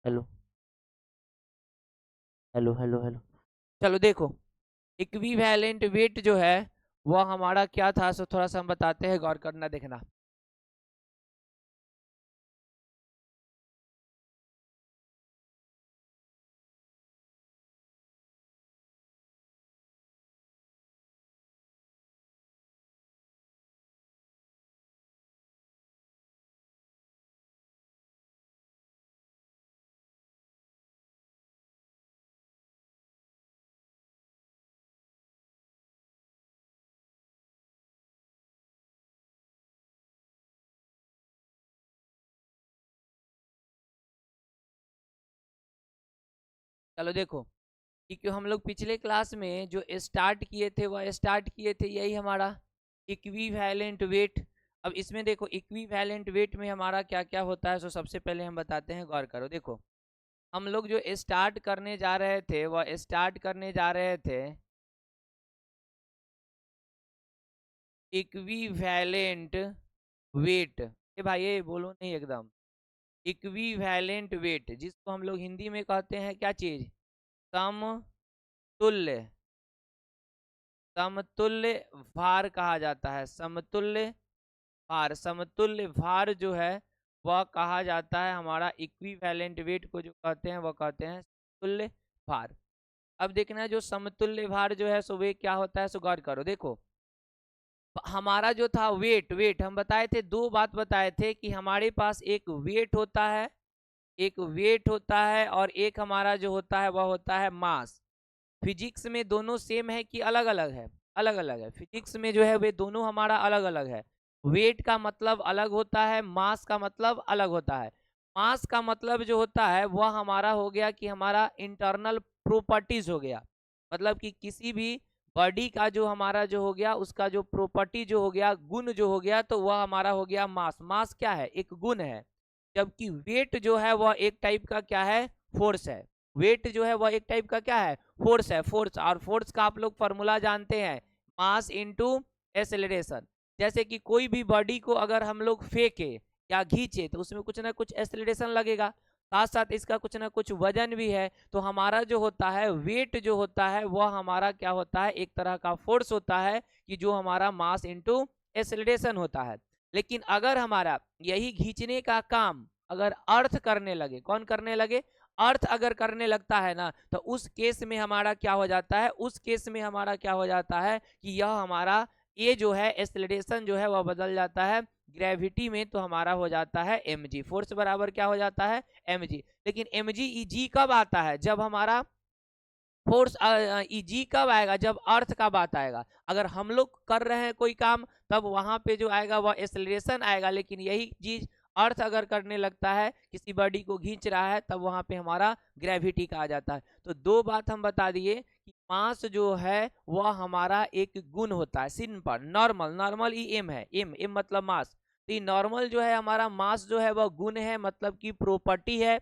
Hello hello hello hello. चलो देखो, equivalent weight जो है वह हमारा क्या था, सो थोड़ा सा हम बताते हैं, गौर करना देखना। चलो देखो, क्योंकि हम लोग पिछले क्लास में जो स्टार्ट किए थे वह स्टार्ट किए थे यही हमारा इक्विवेलेंट वेट। अब इसमें देखो इक्विवेलेंट वेट में हमारा क्या क्या होता है, सो सबसे पहले हम बताते हैं, गौर करो। देखो, हम लोग जो स्टार्ट करने जा रहे थे वह स्टार्ट करने जा रहे थे इक्विवेलेंट वेट। ये भाई ये बोलो नहीं एकदम, इक्विवेलेंट वेट, जिसको हम लोग हिंदी में कहते हैं क्या चीज, समतुल्य, समतुल्य भार कहा जाता है, समतुल्य भार। समतुल्य भार जो है वह कहा जाता है हमारा, इक्विवेलेंट वेट को जो कहते हैं वह कहते हैं समतुल्य भार। अब देखना है जो समतुल्य भार जो है सो वे क्या होता है, सो गौर करो। देखो, हमारा जो था वेट, वेट हम बताए थे, दो बात बताए थे कि हमारे पास एक वेट होता है, एक वेट होता है, और एक हमारा जो होता है वह होता है मास। फिजिक्स में दोनों सेम है कि अलग अलग है, अलग अलग है। फिजिक्स में जो है वे दोनों हमारा अलग अलग है। वेट का मतलब अलग होता है, मास का मतलब अलग होता है। मास का मतलब जो होता है वह हमारा हो गया कि हमारा इंटरनल प्रॉपर्टीज हो गया, मतलब कि किसी भी बॉडी का जो हमारा जो हो गया उसका जो प्रॉपर्टी जो हो गया, गुण जो हो गया, तो वह हमारा हो गया मास। मास क्या है, एक गुण है। जबकि वेट जो है वह एक टाइप का क्या है, फोर्स है। वेट जो है वह एक टाइप का क्या है, फोर्स है, फोर्स। और फोर्स का आप लोग फॉर्मूला जानते हैं, मास इनटू एक्सेलरेशन। जैसे कि कोई भी बॉडी को अगर हम लोग फेंके या खींचे तो उसमें कुछ ना कुछ एक्सेलरेशन लगेगा, साथ साथ इसका कुछ ना कुछ वजन भी है। तो हमारा जो होता है वेट जो होता है वह हमारा क्या होता है, एक तरह का फोर्स होता है, कि जो हमारा मास इनटू एक्सेलरेशन होता है। लेकिन अगर हमारा यही खींचने का काम अगर अर्थ करने लगे, कौन करने लगे, अर्थ अगर करने लगता है ना, तो उस केस में हमारा क्या हो जाता है, उस केस में हमारा क्या हो जाता है कि यह हमारा ये जो है एक्सेलरेशन जो है वह बदल जाता है ग्रेविटी में, तो हमारा हो जाता है mg। फोर्स बराबर क्या हो जाता है, mg। लेकिन mg जी कब आता है, जब हमारा फोर्स जी कब आएगा, जब अर्थ का बात आएगा। अगर हम लोग कर रहे हैं कोई काम तब वहां पे जो आएगा वह एक्सेलरेशन आएगा, लेकिन यही चीज अर्थ अगर करने लगता है, किसी बॉडी को खींच रहा है, तब वहां पे हमारा ग्रेविटी का आ जाता है। तो दो बात हम बता दिए कि मास जो है वह हमारा एक गुण होता है, simple normal, normal E M है, एम एम मतलब मास। तो ये नॉर्मल जो है हमारा मास जो है वह गुण है, मतलब की प्रॉपर्टी है।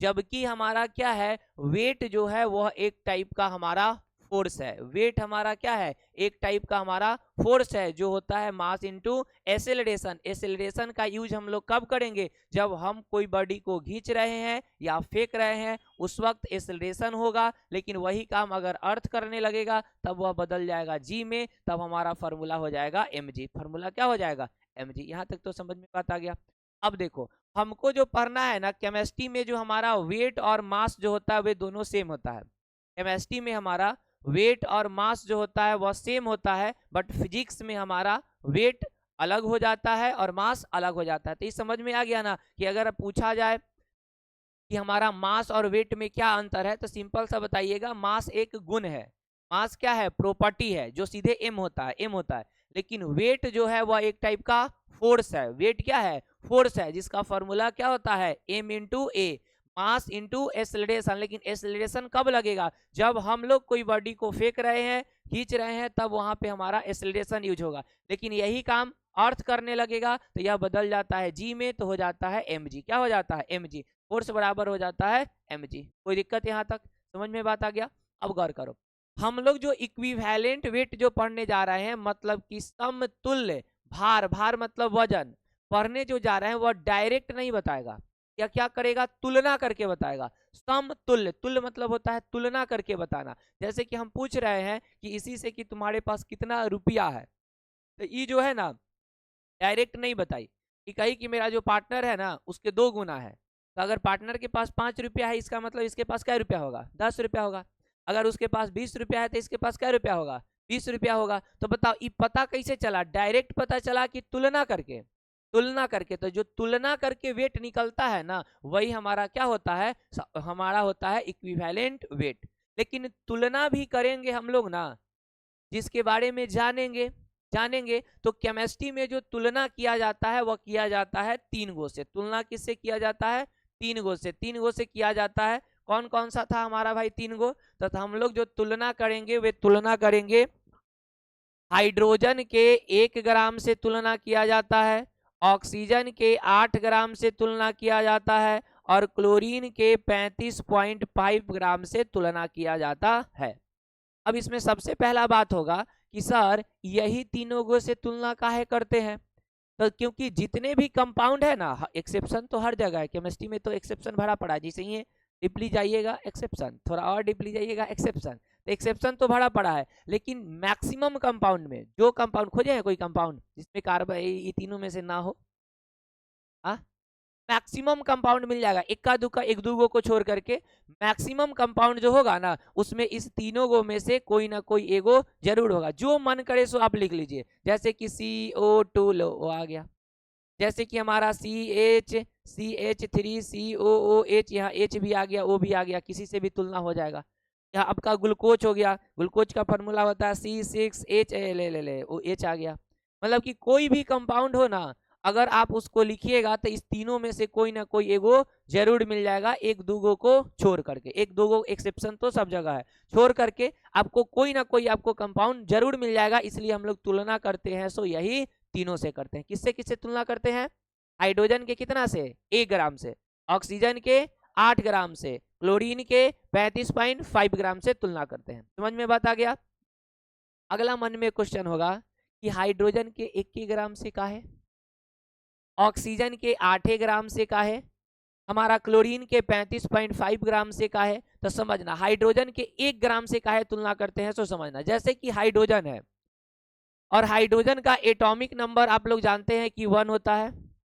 जबकि हमारा क्या है, वेट जो है वह एक टाइप का हमारा फोर्स है। वेट हमारा क्या है, एक टाइप का हमारा फोर्स है, जो होता है मास इनटू एक्सेलरेशन। एक्सेलरेशन का यूज हम लोग कब करेंगे, जब हम कोई बॉडी को खींच रहे हैं या फेंक रहे हैं, उस वक्त एक्सेलरेशन होगा। लेकिन वही काम अगर अर्थ करने लगेगा तब वह बदल जाएगा जी में, तब हमारा फॉर्मूला हो जाएगा mg। फॉर्मूला क्या हो जाएगा, mg। यहाँ तक तो समझ में बात आ गया। अब देखो, हमको जो पढ़ना है ना, केमिस्ट्री में जो हमारा वेट और मास जो होता है वे दोनों सेम होता है। केमिस्ट्री में हमारा वेट और मास जो होता है वह सेम होता है, बट फिजिक्स में हमारा वेट अलग हो जाता है और मास अलग हो जाता है। तो ये समझ में आ गया ना, कि अगर पूछा जाए कि हमारा मास और वेट में क्या अंतर है, तो सिंपल सा बताइएगा, मास एक गुण है, मास क्या है, प्रॉपर्टी है, जो सीधे एम होता है, एम होता है। लेकिन वेट जो है वह एक टाइप का फोर्स है। वेट क्या है, फोर्स है, जिसका फॉर्मूला क्या होता है, एम इंटू ए, मास इंटू एक्सेलरेशन। लेकिन एक्सेलरेशन कब लगेगा, जब हम लोग कोई बॉडी को फेंक रहे हैं, खींच रहे हैं, तब वहां पे हमारा एक्सेलरेशन यूज होगा। लेकिन यही काम अर्थ करने लगेगा तो यह बदल जाता है जी में, तो हो जाता है mg। क्या हो जाता है, mg। फोर्स बराबर हो जाता है mg। कोई दिक्कत यहाँ तक समझ में बात आ गया। अब गौर करो, हम लोग जो इक्विवेलेंट वेट जो पढ़ने जा रहे हैं, मतलब कि समतुल्य भार, भार मतलब वजन, पढ़ने जो जा रहे हैं वह डायरेक्ट नहीं बताएगा। या क्या करेगा, तुलना करके बताएगा। समतुल्य, तुल्य मतलब होता है तुलना करके बताना। जैसे कि हम पूछ रहे हैं कि इसी से कि तुम्हारे पास कितना रुपया है, तो ये जो है ना डायरेक्ट नहीं बताई कि कही कि मेरा जो पार्टनर है ना उसके 2 गुना है। तो अगर पार्टनर के पास 5 रुपया है, इसका मतलब इसके पास क्या रुपया होगा, 10 रुपया होगा। अगर उसके पास 20 रुपया है तो इसके पास क्या रुपया होगा, 20 रुपया होगा। तो बताओ ये पता कैसे चला, डायरेक्ट पता चला कि तुलना करके। तुलना करके, तो जो तुलना करके वेट निकलता है ना वही हमारा क्या होता है, हमारा होता है इक्विवेलेंट वेट। लेकिन तुलना भी करेंगे हम लोग ना, जिसके बारे में जानेंगे तो केमिस्ट्री में जो तुलना किया जाता है वह किया जाता है 3 गो से। तुलना किससे किया जाता है, 3 गो से। 3 गो से किया जाता है। कौन कौन सा था हमारा भाई 3 गो, तो हम लोग जो तुलना करेंगे वे तुलना करेंगे हाइड्रोजन के 1 ग्राम से तुलना किया जाता है, ऑक्सीजन के 8 ग्राम से तुलना किया जाता है, और क्लोरीन के 35.5 ग्राम से तुलना किया जाता है। अब इसमें सबसे पहला बात होगा कि सर यही तीनों गो से तुलना काहे करते हैं, तो क्योंकि जितने भी कंपाउंड है ना, एक्सेप्शन तो हर जगह है, केमिस्ट्री में तो एक्सेप्शन भरा पड़ा है। जैसे ये डिपली जाइएगा एक्सेप्शन, थोड़ा और डिपली जाइएगा एक्सेप्शन, तो एक्सेप्शन तो भरा पड़ा है। लेकिन मैक्सिमम कंपाउंड में, जो कंपाउंड खोजे हैं कोई कंपाउंड जिसमें कार्बन ये तीनों में से ना हो, मैक्सिमम कंपाउंड मिल जाएगा, इक्का दुक्का एक दो गो को छोड़ करके मैक्सिमम कंपाउंड जो होगा ना उसमें इस तीनों गो में से कोई ना कोई एगो जरूर होगा। जो मन करे सो आप लिख लीजिए। जैसे कि CO2 लो, वो आ गया। जैसे कि हमारा CH3COOH, यहाँ H भी आ गया, O भी आ गया, किसी से भी तुलना हो जाएगा। यहाँ आपका ग्लूकोज हो गया, ग्लूकोज का फॉर्मूला होता है C6H, वो H आ गया। मतलब कि कोई भी कंपाउंड हो ना, अगर आप उसको लिखिएगा तो इस तीनों में से कोई ना कोई एगो जरूर मिल जाएगा, एक दूगो को छोड़ करके। एक दूगो एक्सेप्शन तो सब जगह है, छोड़ करके आपको कोई ना कोई आपको कंपाउंड जरूर मिल जाएगा। इसलिए हम लोग तुलना करते हैं सो यही तीनों से करते हैं। किससे किससे तुलना करते हैं, हाइड्रोजन के कितना से, 1 ग्राम से, ऑक्सीजन के 8 ग्राम से, क्लोरीन के 35.5 ग्राम से तुलना करते हैं। समझ में बात आ गया। अगला मन में क्वेश्चन होगा कि हाइड्रोजन के 1 ग्राम से का है, ऑक्सीजन के 8 ग्राम से का है, हमारा क्लोरीन के 35.5 ग्राम से का है। तो समझना हाइड्रोजन के 1 ग्राम से का है तुलना करते हैं, सो समझना। जैसे कि हाइड्रोजन है और हाइड्रोजन का एटॉमिक नंबर आप लोग जानते हैं कि 1 होता है,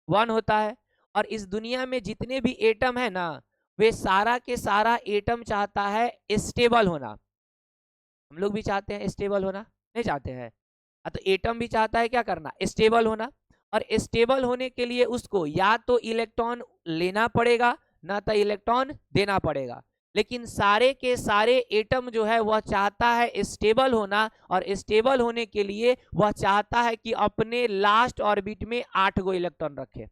1 होता है। और इस दुनिया में जितने भी एटम है ना वे सारा के सारा एटम चाहता है स्टेबल होना। हम लोग भी चाहते हैं स्टेबल होना, नहीं चाहते हैं? तो एटम भी चाहता है क्या करना, स्टेबल होना। और स्टेबल होने के लिए उसको या तो इलेक्ट्रॉन लेना पड़ेगा ना तो इलेक्ट्रॉन देना पड़ेगा। लेकिन सारे के सारे एटम जो है वह चाहता है स्टेबल होना, और स्टेबल होने के लिए वह चाहता है कि अपने लास्ट ऑर्बिट में 8 गो इलेक्ट्रॉन रखे,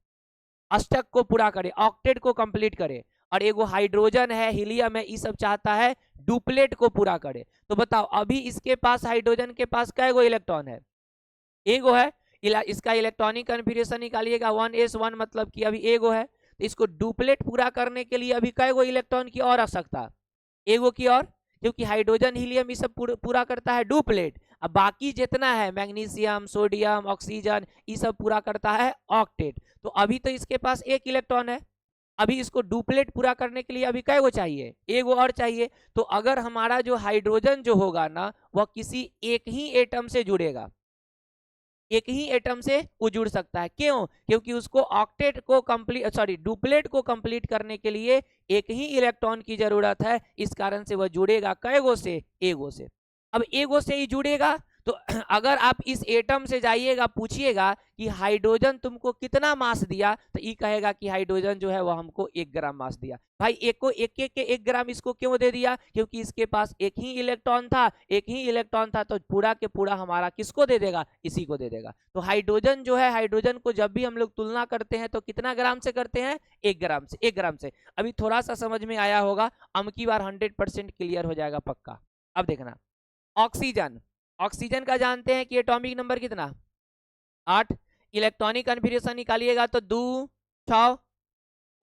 अष्टक को पूरा करे, ऑक्टेट को कंप्लीट करे। और एगो हाइड्रोजन है, हीलियम है, ये सब चाहता है डुप्लेट को पूरा करे। तो बताओ अभी इसके पास, हाइड्रोजन के पास कै गो इलेक्ट्रॉन है, एगो है। इसका इलेक्ट्रॉनिक कन्फिगरेशन निकालिएगा 1s1, मतलब कि अभी एगो है। तो इसको डुप्लेट पूरा करने के लिए अभी कै गो इलेक्ट्रॉन की और आवश्यकता, एगो की और, क्योंकि हाइड्रोजन हीलियम ये सब पूरा करता है डुप्लेट। अब बाकी जितना है मैग्नीशियम, सोडियम, ऑक्सीजन, ये सब पूरा करता है ऑक्टेट। तो अभी तो इसके पास 1 इलेक्ट्रॉन है, अभी इसको डुप्लेट पूरा करने के लिए अभी कै गो चाहिए, एगो और चाहिए। तो अगर हमारा जो हाइड्रोजन जो होगा ना वह किसी एक ही एटम से जुड़ेगा, एक ही एटम से वो जुड़ सकता है। क्यों? क्योंकि उसको ऑक्टेट को कंप्लीट, सॉरी डुप्लेट को कंप्लीट करने के लिए एक ही इलेक्ट्रॉन की जरूरत है। इस कारण से वह जुड़ेगा कै गो से, एगो से। अब एगो से ही जुड़ेगा तो अगर आप इस एटम से जाइएगा पूछिएगा कि हाइड्रोजन तुमको कितना मास दिया, तो ये कहेगा कि हाइड्रोजन जो है वो हमको 1 ग्राम मास दिया। भाई एक को एक 1 ग्राम इसको क्यों दे दिया, क्योंकि इसके पास एक ही इलेक्ट्रॉन था, एक ही इलेक्ट्रॉन था, तो पूरा के पूरा हमारा किसको दे देगा, इसी को दे देगा। तो हाइड्रोजन जो है, हाइड्रोजन को जब भी हम लोग तुलना करते हैं तो कितना ग्राम से करते हैं, 1 ग्राम से, 1 ग्राम से। अभी थोड़ा सा समझ में आया होगा, अबकी बार 100% क्लियर हो जाएगा पक्का। अब देखना ऑक्सीजन, ऑक्सीजन का जानते हैं कि एटॉमिक नंबर कितना, 8। इलेक्ट्रॉनिक कन्फिगरेशन निकालिएगा तो 2 6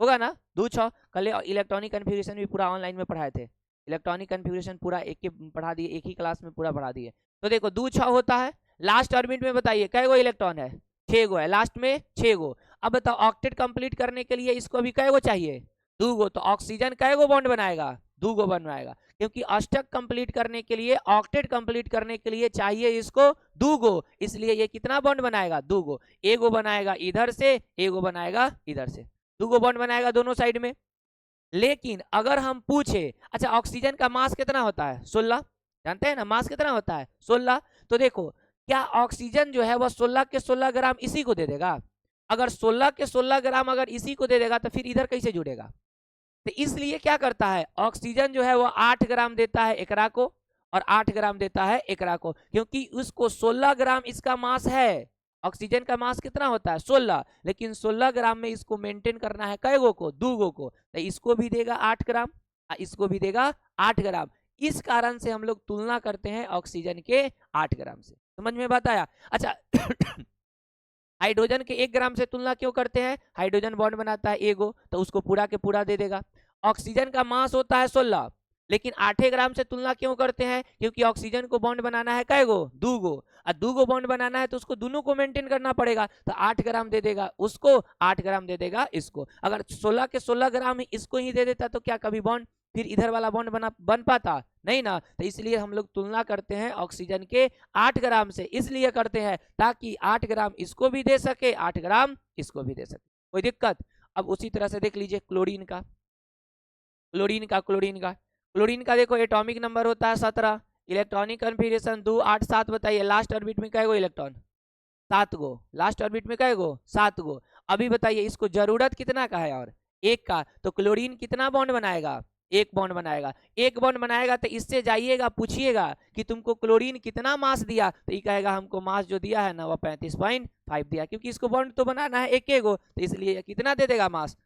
होगा ना, 2 6। कल इलेक्ट्रॉनिक कन्फिगरेशन भी पूरा ऑनलाइन में पढ़ाए थे, इलेक्ट्रॉनिक कन्फिगरेशन पूरा एक के पढ़ा दिए, एक ही क्लास में पूरा पढ़ा दिए। तो देखो 2 6 होता है। लास्ट ऑर्बिट में बताइए कै गो इलेक्ट्रॉन है, 6 गो है, लास्ट में 6 गो। अब बताओ ऑक्टेट कंप्लीट करने के लिए इसको अभी कै गो चाहिए, 2 गो। तो ऑक्सीजन कै गो बॉन्ड बनाएगा, 2 गो बनाएगा, क्योंकि अष्टक कंप्लीट करने के लिए, ऑक्टेट कंप्लीट करने के लिए चाहिए इसको 2 गो, इसलिए ये कितना बॉन्ड बनाएगा, 2 गो। एगो बनाएगा इधर से, एगो बनाएगा इधर से, 2 गो बॉन्ड बनाएगा दोनों साइड में। लेकिन अगर हम पूछे अच्छा ऑक्सीजन का मास कितना होता है, 16, जानते हैं ना मास कितना होता है 16। तो देखो क्या ऑक्सीजन जो है वह 16 के 16 ग्राम इसी को दे देगा, अगर 16 के 16 ग्राम अगर इसी को दे देगा तो फिर इधर कैसे जुड़ेगा। तो इसलिए क्या करता है ऑक्सीजन जो है वो 8 ग्राम देता है एकरा को और 8 ग्राम देता है एकरा को, क्योंकि उसको 16 ग्राम इसका मास है। ऑक्सीजन का मास कितना होता है 16, लेकिन 16 ग्राम में इसको मेंटेन करना है कई गो को, 2 गो को, तो इसको भी देगा 8 ग्राम, इसको भी देगा 8 ग्राम। इस कारण से हम लोग तुलना करते हैं ऑक्सीजन के 8 ग्राम से। समझ में बात आया। अच्छा हाइड्रोजन के 1 ग्राम से तुलना क्यों करते हैं, हाइड्रोजन बॉन्ड बनाता है एगो, तो उसको पूरा के पूरा दे देगा। ऑक्सीजन का मास होता है 16, लेकिन 8 ग्राम से तुलना क्यों करते हैं, क्योंकि ऑक्सीजन को बॉन्ड बनाना है कै गो, 2 गो, और 2 गो बॉन्ड बनाना है तो उसको दोनों को मेंटेन करना पड़ेगा, तो 8 ग्राम दे देगा उसको, 8 ग्राम दे देगा इसको। अगर 16 के 16 ग्राम इसको ही दे देता तो क्या कभी बॉन्ड फिर इधर वाला बॉन्ड बन पाता नहीं ना। तो इसलिए हम लोग तुलना करते हैं ऑक्सीजन के 8 ग्राम से, इसलिए करते हैं ताकि 8 ग्राम इसको भी दे सके, 8 ग्राम इसको भी दे सके, कोई दिक्कत। अब उसी तरह से देख लीजिए क्लोरीन का, क्लोरीन का देखो एटॉमिक नंबर होता है 17, इलेक्ट्रॉनिक कन्फिगरेशन 2 8 7, बताइए लास्ट ऑर्बिट में कै गो इलेक्ट्रॉन, 7 गो, लास्ट ऑर्बिट में कै गो 7 गो। अभी बताइए इसको जरूरत कितना का है और 1 का, तो क्लोरीन कितना बॉन्ड बनाएगा, 1 बॉन्ड बनाएगा, 1 बॉन्ड बनाएगा। तो इससे जाइएगा पूछिएगा कि तुमको क्लोरीन कितना मास दिया, तो ये कहेगा हमको मास जो दिया है ना वह 35.5 दिया, क्योंकि इसको बॉन्ड तो बनाना है एक गो, तो इसलिए कितना दे देगा मास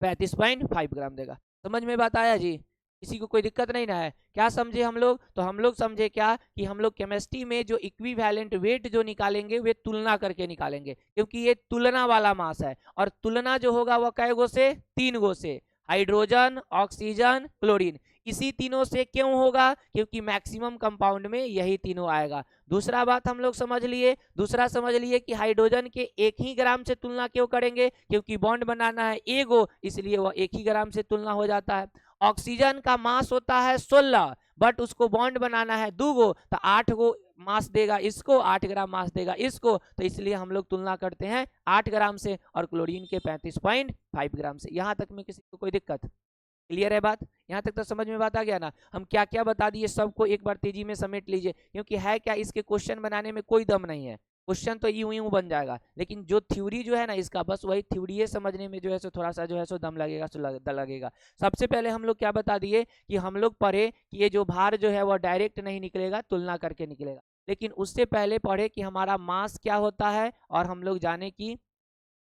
35.5 ग्राम देगा। समझ में बात आया जी, किसी को कोई दिक्कत नहीं ना है, क्या समझे हम लोग। तो हम लोग समझे क्या कि हम लोग केमिस्ट्री में जो इक्विवेलेंट वेट जो निकालेंगे वे तुलना करके निकालेंगे, क्योंकि ये तुलना वाला मास है, और तुलना जो होगा वह कै गो से, 3 गो से, हाइड्रोजन ऑक्सीजन क्लोरीन, इसी तीनों से क्यों होगा, क्योंकि मैक्सिमम कंपाउंड में यही तीनों आएगा। दूसरा बात हम लोग समझ लिए, दूसरा समझ लिए कि हाइड्रोजन के 1 ही ग्राम से तुलना क्यों करेंगे, क्योंकि बॉन्ड बनाना है एगो, इसलिए वह 1 ही ग्राम से तुलना हो जाता है। ऑक्सीजन का मास होता है 16, बट उसको बॉन्ड बनाना है 2 गो, तो 8 गो मास देगा इसको, 8 ग्राम मास देगा इसको, तो इसलिए हम लोग तुलना करते हैं 8 ग्राम से और क्लोरीन के 35.5 ग्राम से। यहाँ तक में किसी को कोई दिक्कत, क्लियर है बात, यहाँ तक तो समझ में बात आ गया ना। हम क्या क्या बता दिए सबको एक बार तेजी में समेट लीजिए, क्योंकि है क्या इसके क्वेश्चन बनाने में कोई दम नहीं है, क्वेश्चन तो यूं यूं बन जाएगा, लेकिन जो थ्योरी जो है ना इसका, बस वही थ्योरी समझने में जो है सो थोड़ा सा जो है सो दम लगेगा, सो लगेगा। सबसे पहले हम लोग क्या बता दिए कि हम लोग पढ़े कि ये जो भार जो है वह डायरेक्ट नहीं निकलेगा, तुलना करके निकलेगा। लेकिन उससे पहले पढ़े कि हमारा मास क्या होता है, और हम लोग जाने कि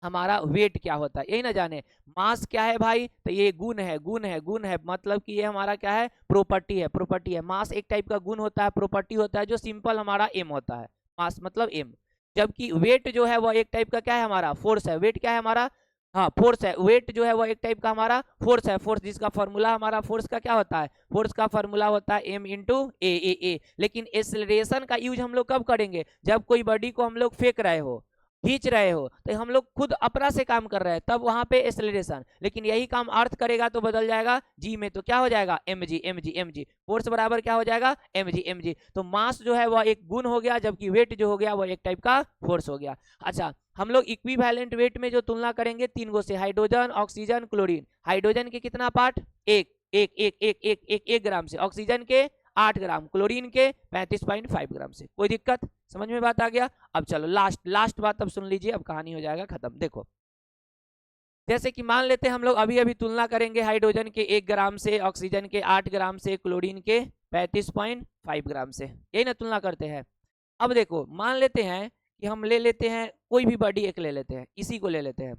हमारा वेट क्या होता है, यही ना जाने। मास क्या है भाई, तो ये गुण है, गुण है, गुण है, मतलब कि ये हमारा क्या है, प्रॉपर्टी है, प्रॉपर्टी है। मास एक टाइप का गुण होता है, प्रॉपर्टी होता है, जो सिंपल हमारा एम होता है, मास मतलब एम। जबकि वेट जो है वह एक टाइप का क्या है, हमारा फोर्स है। वेट क्या है हमारा, हाँ फोर्स है। वेट जो है वह एक टाइप का हमारा फोर्स है, फोर्स जिसका फॉर्मूला हमारा फोर्स का क्या होता है, फोर्स का फॉर्मूला होता है एम इंटू ए। लेकिन एक्सेलरेशन का यूज हम लोग कब करेंगे, जब कोई बॉडी को हम लोग फेंक रहे हो, खींच रहे हो, तो हम लोग खुद अपना से काम कर रहे हैं, तब वहां पे एक्सेलरेशन। लेकिन यही काम अर्थ करेगा तो बदल जाएगा जी में, तो क्या हो जाएगा एम जी। फोर्स बराबर क्या हो जाएगा एम जी। तो मास जो है वह एक गुण हो गया, जबकि वेट जो हो गया वह एक टाइप का फोर्स हो गया। अच्छा हम लोग इक्विवेलेंट वेट में जो तुलना करेंगे 3 गो से, हाइड्रोजन ऑक्सीजन क्लोरीन। हाइड्रोजन के कितना पार्ट, एक एक एक एक एक एक, एक ग्राम से, ऑक्सीजन के 8 ग्राम, क्लोरीन के 35.5 ग्राम से। कोई दिक्कत, समझ में बात आ गया। अब चलो लास्ट बात अब सुन लीजिए, अब कहानी हो जाएगा खत्म। देखो जैसे कि मान लेते हैं हम लोग अभी अभी तुलना करेंगे हाइड्रोजन के 1 ग्राम से, ऑक्सीजन के 8 ग्राम से, क्लोरीन के 35.5 ग्राम से, यही ना तुलना करते हैं। अब देखो मान लेते हैं कि हम ले लेते हैं कोई भी बॉडी एक ले लेते हैं, इसी को ले लेते हैं,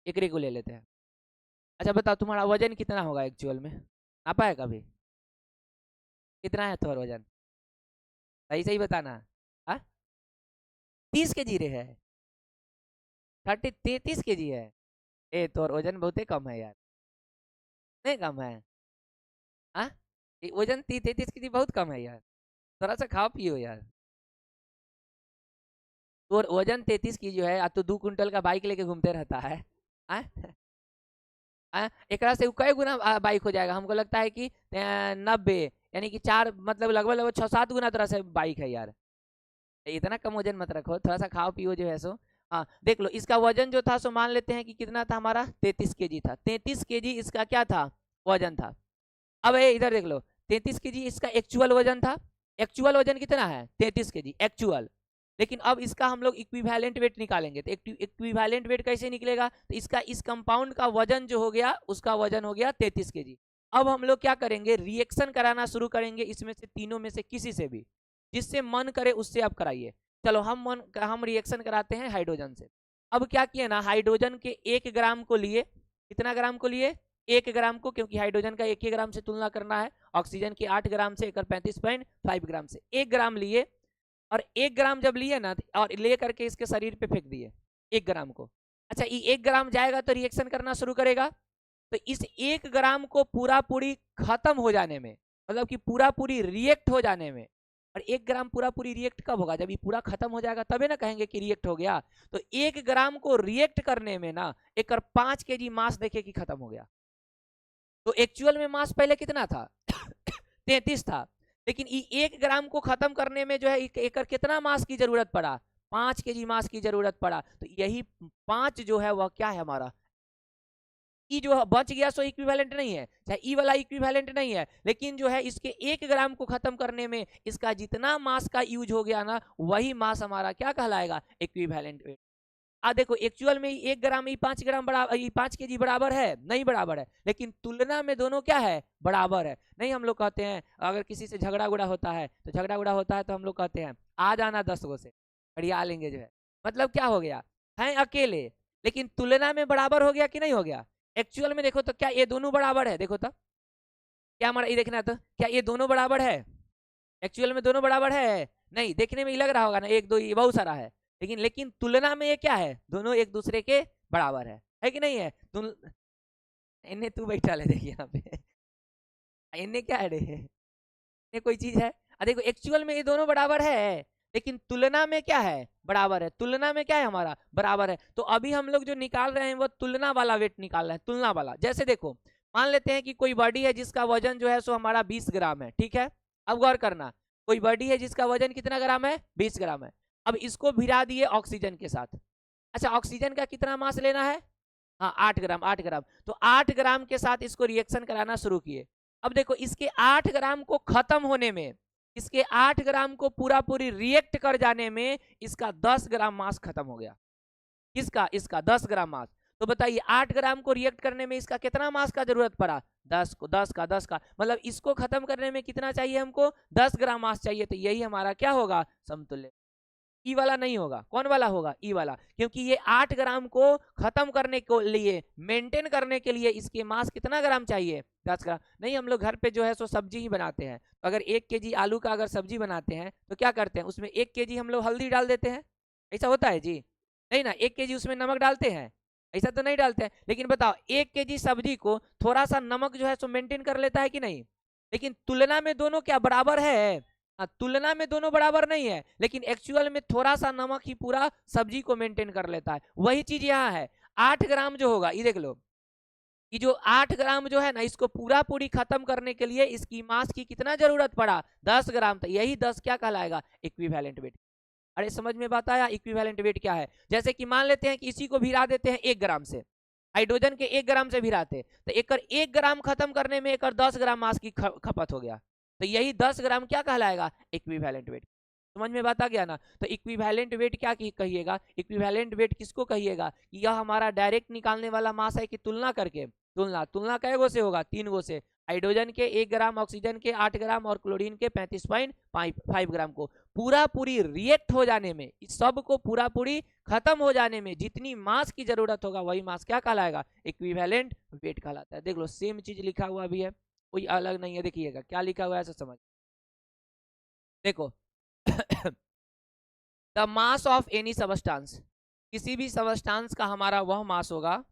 एकरे को ले लेते हैं। अच्छा बताओ तुम्हारा वजन कितना होगा एक्चुअल में, नापा है कभी, कितना है तुम्हारा वजन, सही सही बताना। हाँ 30 kg है, 33 kg है। ए तो वजन बहुत ही कम है यार, नहीं कम है। हाँ वजन 33 kg बहुत कम है यार, थोड़ा सा खाओ पियो यार। तो वजन 33 की जो है तो 2 कुंटल का बाइक लेके घूमते रहता है। एकरा से कई गुना बाइक हो जाएगा, हमको लगता है कि 90, यानी कि 4 मतलब लगभग 6-7 गुना तरह से बाइक है यार। इतना कम वजन मत रखो, थोड़ा सा खाओ पियो जो है सो। हाँ देख लो, इसका वजन जो था सो मान लेते हैं कि कितना था हमारा, 33 केजी था। 33 केजी इसका क्या था, वजन था। अब इधर देख लो, 33 केजी इसका एक्चुअल वजन था। एक्चुअल वजन कितना है, 33 केजी एक्चुअल। लेकिन अब इसका हम लोग इक्विवेलेंट वेट निकालेंगे, तो इक्विवेलेंट वेट कैसे निकलेगा, तो इसका इस कंपाउंड का वजन जो हो गया, उसका वजन हो गया 33 केजी। अब हम लोग क्या करेंगे, रिएक्शन कराना शुरू करेंगे इसमें से तीनों में से किसी से भी, जिससे मन करे उससे आप कराइए। चलो हम रिएक्शन कराते हैं हाइड्रोजन से। अब क्या किए ना, हाइड्रोजन के 1 ग्राम को लिए, कितना ग्राम को लिए, 1 ग्राम को, क्योंकि हाइड्रोजन का 1 ही ग्राम से तुलना करना है। ऑक्सीजन की 8 ग्राम से, 35.5 ग्राम से 1 ग्राम लिए। और 1 ग्राम जब लिए ना, और ले करके इसके शरीर पे फेंक दिए 1 ग्राम को। अच्छा, ये 1 ग्राम जाएगा तो रिएक्शन करना शुरू करेगा। तो इस 1 ग्राम को पूरा पूरी खत्म हो जाने में, मतलब कि पूरा पूरी रिएक्ट हो जाने में, और 1 ग्राम पूरा पूरी रिएक्ट कब होगा, जब ये पूरा खत्म हो जाएगा तबे ना कहेंगे कि रिएक्ट हो गया। तो 1 ग्राम को रिएक्ट करने में ना एक 5 केजी मास देखे कि खत्म हो गया। तो एक्चुअल में मास पहले कितना था 33 था, लेकिन 1 ग्राम को खत्म करने में जो है एक कितना मास की जरूरत पड़ा, 5 केजी मास की जरूरत पड़ा। तो यही 5 जो है वह क्या है हमारा, ई जो बच गया सो इक्विवेलेंट नहीं है, चाहे ई वाला इक्विवेलेंट नहीं है, लेकिन जो है इसके 1 ग्राम को खत्म करने में इसका जितना मास का यूज हो गया ना, वही मास हमारा क्या कहलाएगा, इक्विवेलेंट वेट। देखो एक्चुअल में 1 ग्राम 5 ग्राम बराबर, 5 केजी बराबर है नहीं, बराबर है, लेकिन तुलना में दोनों क्या है, बराबर है। नहीं, हम लोग कहते हैं अगर किसी से झगड़ा गुड़ा होता है, तो झगड़ा गुड़ा होता है तो हम लोग कहते हैं आ जाना 10 गो से बढ़िया लेंगे जो है, मतलब क्या हो गया, हैं अकेले, लेकिन तुलना में बराबर हो गया कि नहीं हो गया। एक्चुअल में देखो तो क्या ये दोनों बराबर है, देखो तो क्या हमारा ये देखना, तो क्या ये दोनों बराबर है, एक्चुअल में दोनों बराबर है नहीं, देखने में ही लग रहा होगा ना, 1 2 ये बहुत सारा है, लेकिन तुलना में ये क्या है, दोनों एक दूसरे के बराबर है कि नहीं है। इन्हें तू बैठा ले, देखिए यहाँ पे इन्हें क्या है रे, इन्हें कोई चीज है। देखो एक्चुअल में ये दोनों बराबर है, लेकिन तुलना में क्या है, बराबर है। तुलना में क्या है हमारा, बराबर है। तो अभी हम लोग जो निकाल रहे हैं वो तुलना वाला वेट निकाल रहे हैं, तुलना वाला। जैसे देखो, मान लेते हैं कि कोई बॉडी है जिसका वजन जो है सो हमारा 20 ग्राम है, ठीक है। अब गौर करना, कोई बॉडी है जिसका वजन कितना ग्राम है, 20 ग्राम है। अब इसको भिड़ा दिए ऑक्सीजन के साथ। अच्छा, ऑक्सीजन का कितना मास लेना है, हाँ 8 ग्राम, 8 ग्राम। तो 8 ग्राम के साथ इसको रिएक्शन कराना शुरू किए। अब देखो इसके 8 ग्राम को खत्म होने में, इसके 8 ग्राम को पूरा पूरी रिएक्ट कर जाने में इसका 10 ग्राम मास खत्म हो गया। किसका, इसका 10 ग्राम मास। तो बताइए 8 ग्राम को रिएक्ट करने में इसका कितना मास का जरूरत पड़ा, 10 को, 10 का मतलब इसको खत्म करने में कितना चाहिए हमको, 10 ग्राम मास चाहिए। तो यही हमारा क्या होगा, समतुल्य। ई वाला नहीं होगा, कौन वाला होगा, ई वाला, क्योंकि ये 8 ग्राम को खत्म करने के लिए, मेंटेन करने के लिए इसके मास कितना ग्राम चाहिए, 10 ग्राम। नहीं, हम लोग घर पे जो है सो सब्जी ही बनाते हैं, तो अगर 1 केजी आलू का अगर सब्जी बनाते हैं तो क्या करते हैं, उसमें 1 केजी हम लोग हल्दी डाल देते हैं, ऐसा होता है जी, नहीं ना। 1 केजी उसमें नमक डालते हैं, ऐसा तो नहीं डालते हैं। लेकिन बताओ 1 केजी सब्जी को थोड़ा सा नमक जो है सो मेंटेन कर लेता है कि नहीं, लेकिन तुलना में दोनों क्या बराबर है, तुलना में दोनों बराबर नहीं है, लेकिन एक्चुअल में थोड़ा सा नमक ही पूरा सब्जी को मेंटेन कर लेता है। वही चीज यहाँ है, 8 ग्राम जो होगा, ये देख लो, ये जो 8 ग्राम जो है ना, इसको पूरा पूरी खत्म करने के लिए इसकी मास की कितना जरूरत पड़ा, 10 ग्राम। तो यही 10 क्या कहलाएगा, इक्विवेलेंट वेट। अरे समझ में बात आया, इक्विवेलेंट वेट क्या है। जैसे कि मान लेते हैं कि इसी को भिड़ा देते हैं 1 ग्राम से, हाइड्रोजन के 1 ग्राम से भिड़ाते, तो एक 1 ग्राम खत्म करने में एक 10 ग्राम मास की खपत हो गया। तो यही 10 ग्राम क्या कहलाएगा, इक्विवेलेंट वेट। समझ में बात आ गया ना। तो इक्विवेलेंट वेट क्या कहिएगा, इक्विवेलेंट वेट किसको कहिएगा, कि यह हमारा डायरेक्ट निकालने वाला मास है कि तुलना करके, तुलना कै गो से होगा, 3 गो से। हाइड्रोजन के 1 ग्राम, ऑक्सीजन के 8 ग्राम और क्लोरीन के 35.5 ग्राम को पूरा पूरी रिएक्ट हो जाने में, इस सब को पूरा पूरी खत्म हो जाने में जितनी मास की जरूरत होगा वही मास क्या कहलाएगा, इक्विवेलेंट वेट कहलाता है। देख लो सेम चीज लिखा हुआ भी है, कोई अलग नहीं है। देखिएगा क्या लिखा हुआ है ऐसा समझ, देखो the mass of any substance, किसी भी सबस्टांस का हमारा वह मास होगा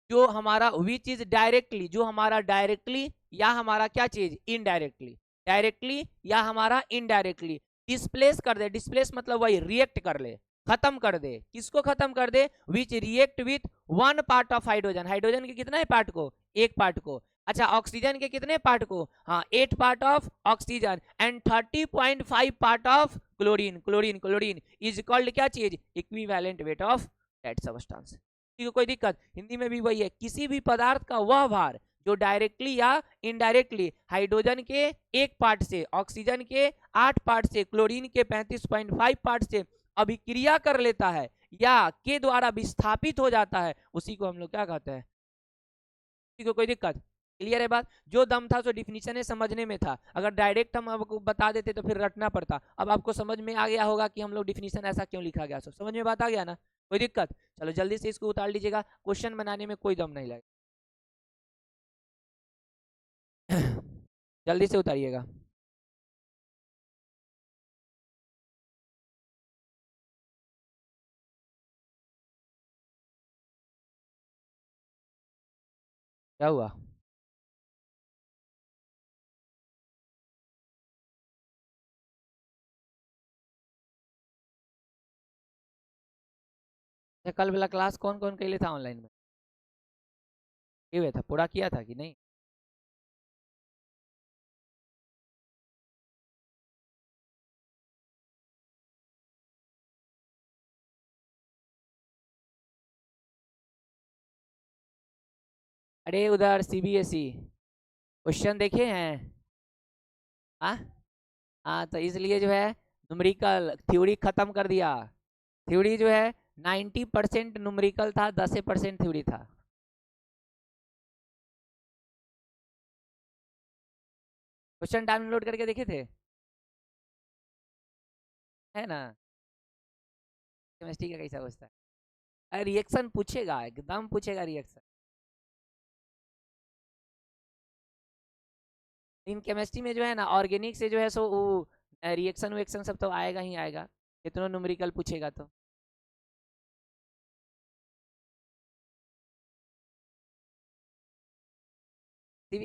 जो हमारा विच इज डायरेक्टली, जो हमारा डायरेक्टली या हमारा क्या चीज, इनडायरेक्टली, डायरेक्टली या हमारा इनडायरेक्टली डिस्प्लेस कर दे, डिस्प्लेस मतलब वही रिएक्ट कर ले, खत्म कर दे। किसको खत्म कर दे? Which react with one part of hydrogen, hydrogen के कितने पार्ट को? एक पार्ट को। अच्छा ऑक्सीजन के कितने पार्ट को? हाँ 8 part of oxygen and 30.5 part of chlorine. Chlorine chlorine is called क्या चीज? Equivalent weight of that substance. ठीक है, कोई दिक्कत? हिंदी में भी वही है, किसी भी पदार्थ का वह भार जो डायरेक्टली या इनडायरेक्टली हाइड्रोजन के एक पार्ट से, ऑक्सीजन के 8 पार्ट से, क्लोरीन के 35.5 पार्ट से अभिक्रिया कर लेता है या के द्वारा विस्थापित हो जाता है, उसी को हम लोग क्या कहते हैं? ठीक है, कोई दिक्कत? क्लियर है बात? जो दम था सो डिफिनीशन समझने में था, अगर डायरेक्ट हम आपको बता देते तो फिर रटना पड़ता। अब आपको समझ में आ गया होगा कि हम लोग डिफिनीशन ऐसा क्यों लिखा गया, सब समझ में बात आ गया ना? कोई दिक्कत? चलो जल्दी से इसको उतार लीजिएगा, क्वेश्चन बनाने में कोई दम नहीं लगेगा। जल्दी से उतारिएगा। क्या हुआ? कल वाला क्लास कौन कौन के लिए था ऑनलाइन में? किए हुए था, पूरा किया था कि नहीं? अरे उधर सीबीएसई क्वेश्चन देखे हैं? हाँ हाँ, तो इसलिए जो है न्यूमेरिकल थ्योरी खत्म कर दिया। थ्योरी जो है 90% न्यूमेरिकल था, 10% थ्योरी था। क्वेश्चन डाउनलोड करके देखे थे? है ना? केमिस्ट्री का कैसा होता है? अरे रिएक्शन पूछेगा, एकदम पूछेगा रिएक्शन। इन केमिस्ट्री में जो है ना ऑर्गेनिक से जो है सो वो रिएक्शन वेक्शन सब तो आएगा ही आएगा, इतना न्यूमेरिकल पूछेगा तो।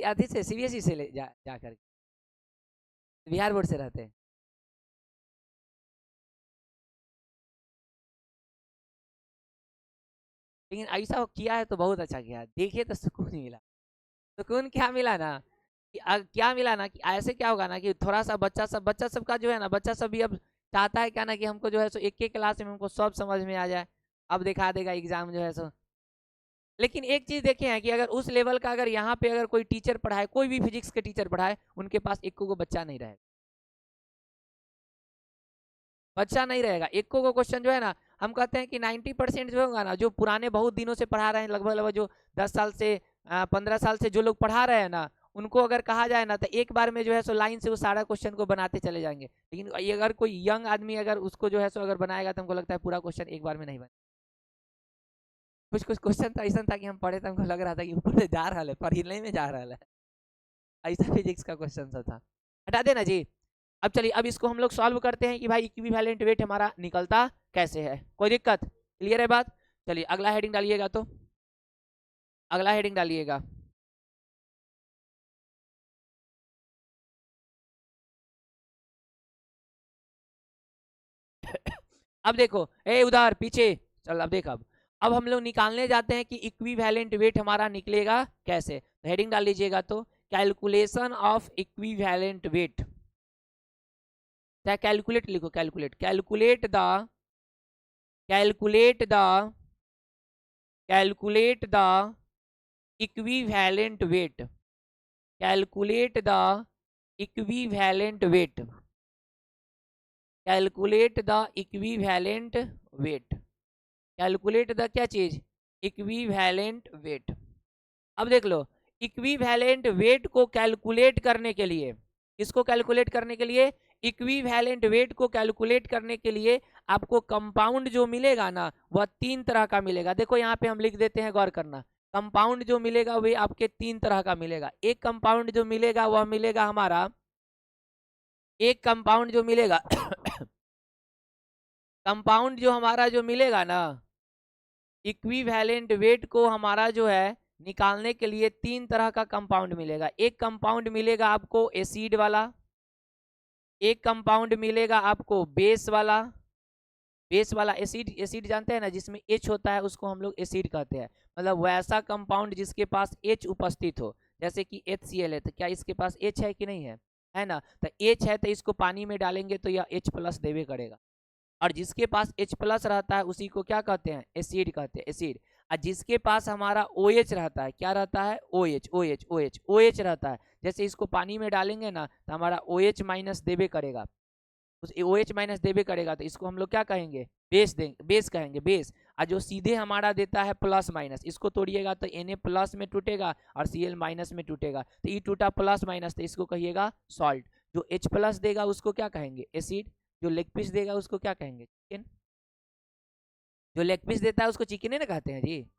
आधी से सीबीएसई से ले जा कर बिहार बोर्ड से रहते हैं। लेकिन ऐसा किया है तो बहुत अच्छा किया है, देखे तो सुकून मिला। सुकून क्या मिला ना कि क्या मिला ना कि ऐसे क्या होगा ना कि थोड़ा सा बच्चा सब का जो है ना, बच्चा सब भी अब चाहता है क्या ना कि हमको जो है सो एक एक क्लास में हमको सब समझ में आ जाए, अब दिखा देगा एग्जाम जो है सो। लेकिन एक चीज देखे हैं कि अगर उस लेवल का अगर यहाँ पे अगर कोई टीचर पढ़ाए, कोई भी फिजिक्स के टीचर पढ़ाए, उनके पास एक को बच्चा नहीं रहेगा, बच्चा नहीं रहेगा। एक को क्वेश्चन जो है ना, हम कहते हैं कि 90% जो होगा ना, जो पुराने बहुत दिनों से पढ़ा रहे हैं, लगभग लगभग जो 10 साल से 15 साल से जो लोग पढ़ा रहे हैं ना, उनको अगर कहा जाए ना तो एक बार में जो है सो लाइन से वो सारा क्वेश्चन को बनाते चले जाएंगे। लेकिन अगर कोई यंग आदमी अगर उसको जो है सो अगर बनाएगा तो हमको लगता है पूरा क्वेश्चन एक बार में नहीं बने। कुछ कुछ क्वेश्चन तो ऐसा था कि हम पढ़े तो हमको लग रहा था कि ऊपर से जा रहा है, पर हिलने में जा रहा है, ऐसा फिजिक्स का क्वेश्चन सा था। हटा देना जी। अब चलिए, अब इसको हम लोग सॉल्व करते हैं कि भाई इक्विवेलेंट वेट हमारा निकलता कैसे है। कोई दिक्कत? क्लियर है बात? चलिए अगला हेडिंग डालिएगा, तो अगला हेडिंग डालिएगा। अब देखो ए उधर पीछे चल, अब देख, अब हम लोग निकालने जाते हैं कि इक्विवेलेंट वेट हमारा निकलेगा कैसे। तो हेडिंग डाल लीजिएगा, तो कैलकुलेशन ऑफ इक्विवेलेंट वेट, चाहे कैलकुलेट लिखो, calculate, calculate the calculate the calculate the equivalent weight, calculate the equivalent weight, calculate the equivalent weight, calculate the क्या चीज? Equivalent weight. अब देख लो, इक्विवेलेंट वेट को कैलकुलेट करने के लिए, इसको कैलकुलेट करने के लिए, इक्विवेलेंट वेट को कैलकुलेट करने के लिए आपको कंपाउंड जो मिलेगा ना वह 3 तरह का मिलेगा। देखो यहाँ पे हम लिख देते हैं, गौर करना। कंपाउंड जो मिलेगा वे आपके 3 तरह का मिलेगा। एक कंपाउंड जो मिलेगा वह मिलेगा हमारा, एक कंपाउंड जो मिलेगा कंपाउंड जो हमारा जो मिलेगा ना, इक्विवेलेंट वेट को हमारा जो है निकालने के लिए 3 तरह का कंपाउंड मिलेगा। एक कंपाउंड मिलेगा आपको एसिड वाला, एक कंपाउंड मिलेगा आपको बेस वाला एसिड। एसिड जानते हैं ना, जिसमें H होता है उसको हम लोग एसिड कहते हैं। मतलब वैसा कंपाउंड जिसके पास H उपस्थित हो, जैसे कि HCl है, तो क्या इसके पास H है कि नहीं है? है ना। तो H है तो इसको पानी में डालेंगे तो यह H+ देवे करेगा। और जिसके पास H+ रहता है उसी को क्या कहते हैं? एसिड कहते हैं, एसिड। और जिसके पास हमारा OH रहता है, क्या रहता है? OH रहता है, जैसे इसको पानी में डालेंगे ना तो हमारा OH- देवे करेगा, उस OH- देवे करेगा, तो इसको हम लोग क्या कहेंगे? बेस देंगे, बेस कहेंगे, बेस। और जो सीधे हमारा देता है प्लस-, इसको तोड़िएगा तो Na+ में टूटेगा और Cl- में टूटेगा, तो ये टूटा प्लस-, तो इसको कहिएगा सॉल्ट। जो H+ देगा उसको क्या कहेंगे? एसिड। जो लेग पीस देगा उसको क्या कहेंगे? चिकन। जो लेग पीस देता है उसको चिकन ना कहते हैं जी।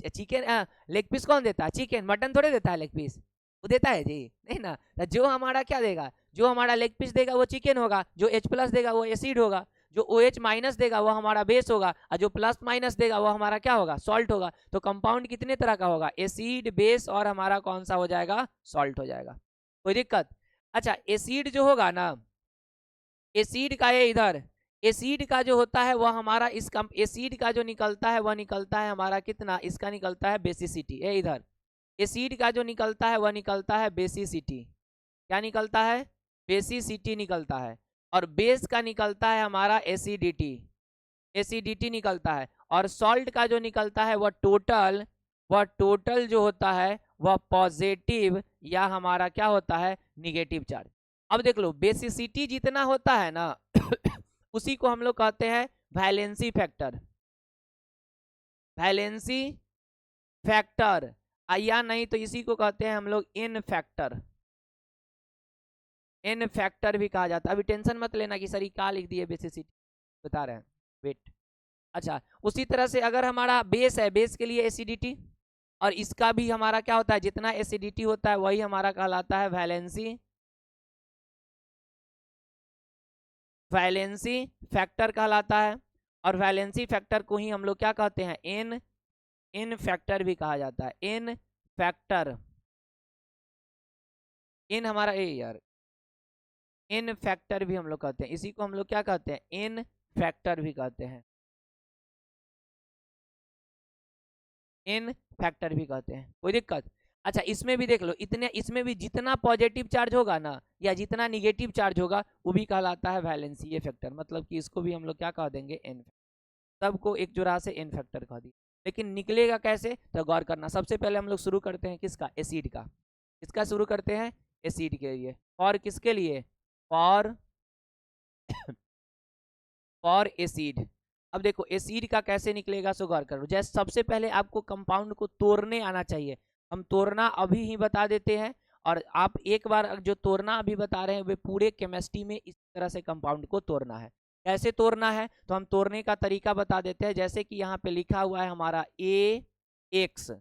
चिकन लेग पीस कौन देता है? चिकन। मटन थोड़े देता है लेग पीस, वो देता है जी? नहीं ना। तो जो हमारा क्या देगा, जो हमारा लेग पीस देगा वो चिकन होगा, जो H+ देगा वो एसिड होगा, जो OH- देगा वो हमारा बेस होगा, और जो प्लस- देगा वो हमारा क्या होगा? सॉल्ट होगा। तो कंपाउंड कितने तरह का होगा? एसिड, बेस और हमारा कौन सा हो जाएगा? सॉल्ट हो जाएगा। कोई दिक्कत? अच्छा, एसिड जो होगा ना, एसिड का ये इधर, एसिड का जो होता है वह हमारा इस एसिड का जो निकलता है वह निकलता है हमारा कितना? इसका निकलता है बेसिसिटी। ये इधर एसिड का जो निकलता है वह निकलता है बेसिसिटी। क्या निकलता है? बेसिसिटी निकलता है। और बेस का निकलता है हमारा एसिडिटी, एसिडिटी निकलता है। और सॉल्ट का जो निकलता है वह टोटल जो होता है वह पॉजिटिव या हमारा क्या होता है? Negative charge. अब देख लो, बेसिसिटी जितना होता है ना उसी को हम लोग कहते हैं वैलेंसी फैक्टर। वैलेंसी फैक्टर, या नहीं तो इसी को कहते हैं हम लोग इन फैक्टर। इन फैक्टर भी कहा जाता है। अभी टेंशन मत लेना कि सर ये क्या लिख दिए, बेसिसिटी बता रहे हैं, वेट। अच्छा, उसी तरह से अगर हमारा बेस है, बेस के लिए एसिडिटी, और इसका भी हमारा क्या होता है? जितना एसिडिटी होता है वही हमारा कहलाता है वैलेंसी, वैलेंसी फैक्टर कहलाता है। और वैलेंसी फैक्टर को ही हम लोग क्या कहते हैं? इन फैक्टर भी कहा जाता है। इन फैक्टर, इन हमारा ए यार, इन फैक्टर भी हम लोग कहते हैं। इसी को हम लोग क्या कहते हैं? इन फैक्टर भी कहते हैं, इन फैक्टर भी कहते हैं। कोई दिक्कत? अच्छा, इसमें भी देख लो, इतने इसमें भी जितना पॉजिटिव चार्ज होगा ना या जितना निगेटिव चार्ज होगा वो भी कहलाता है वैलेंसी ये फैक्टर। मतलब कि इसको भी हम लोग क्या कह देंगे? एन। सबको एक जोड़ा से एन फैक्टर कह दी। लेकिन निकलेगा कैसे? तो गौर करना। सबसे पहले हम लोग शुरू करते हैं किसका? एसिड का। किसका शुरू करते हैं? एसिड के लिए। और किसके लिए? For for acid. अब देखो एसिड का कैसे निकलेगा, सो गौर करो। जैसे सबसे पहले आपको कंपाउंड को तोड़ने आना चाहिए। हम तोड़ना अभी ही बता देते हैं, और आप एक बार जो तोड़ना अभी बता रहे हैं वे पूरे केमिस्ट्री में इस तरह से कंपाउंड को तोड़ना है। कैसे तोड़ना है तो हम तोड़ने का तरीका बता देते हैं। जैसे कि यहाँ पे लिखा हुआ है हमारा AX